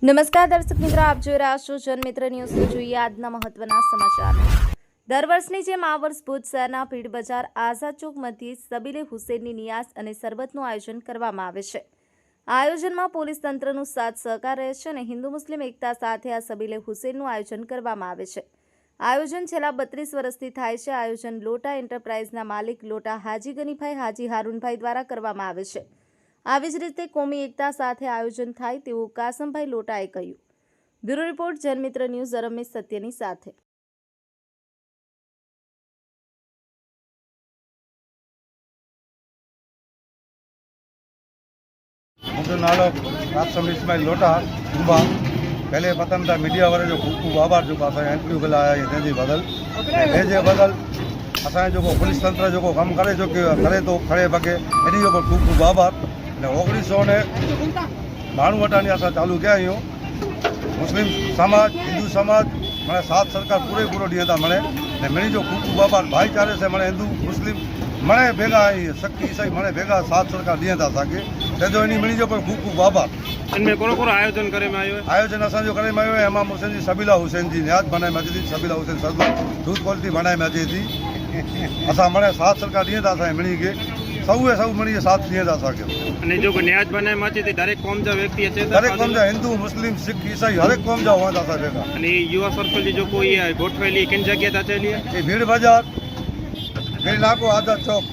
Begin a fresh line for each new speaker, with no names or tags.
નમસ્કાર દર્શક મિત્રો, આપ જોઈ રહ્યા છો જનમિત્ર ન્યૂઝ। જોઈએ આજના મહત્વના સમાચાર। દર વર્ષની જેમ આ વર્ષ ભુજ શહેરના ભીડ બજાર આઝાદ ચોક મધ્યે સબીલે હુસૈનની નિયાઝ અને શરબતનું આયોજન કરવામાં આવે છે। આ આયોજનમાં પોલીસ તંત્રનો સાથ સહકાર રહે છે અને હિન્દુ મુસ્લિમ એકતા સાથે આ સબીલે હુસૈનનું આયોજન કરવામાં આવે છે। આયોજન છેલ્લા 32 વર્ષથી થાય છે। આયોજન લોટા એન્ટરપ્રાઇઝના માલિક લોટા હાજી ગનીભાઈ હાજી હારૂનભાઈ દ્વારા કરવામાં આવે છે। આવી જ રીતે કોમી એકતા સાથે આયોજન થાય તેવું કાસમભાઈ લોટાએ કહ્યું। બ્યુરો રિપોર્ટ, જનમિત્ર ન્યૂઝ, રમેશ સત્યની સાથે।
मुझे नालो कासम इस्माइल लोटा कुंभा पहले पता था मीडिया वाले जो खूब आभार जो इंटरव्यू के लाया ये जे बदल असां जो पुलिस तंत्र जो कम करे जो करे तो खड़े पगे इन जो खूब आभार। 1992 वटानी असां चालू किया आहियूं। मुस्लिम समाज हिंदू समाज मैंने साथ सरकार पूरे पूरो ॾींहं था मणे ने मिली जो खूब आभार भाईचारे से मणे हिंदू मुस्लिम मणे भेगा शक्ति ईसाई मणे भेगा साथ सरकार ॾींहं था असांखे तेजो इन मिली जो खूब आभार।
इनमें कोन आयोजन करे में आयो
आयोजन असांजो करे में आयो इमाम हुसैन जी सबीला हुसैन जी नियाज़ बनाए में अचे थी सबीला हुसैन सरदार दूध क्वालिटी बनाए में अचे थी असां मणे साथ सरकार ॾींहं था असांजे मिली के सब मिली साथ ॾींहं था असांखे
અને જો કોઈ ન્યાજ બનાય માં છે દરેક કોમ जा व्यक्ति अचे
दरेक कौम जा हिंदू मुस्लिम सिख ईसाई हर एक कौम जा हुआ था असां भेगा।
અને યુવા સર્કલ જે જો કોઈ ગોઠવેલી કિન જગ્યા તા ચેલી
ये भीड़ बाजार भीड़ नाको आज़ाद चौक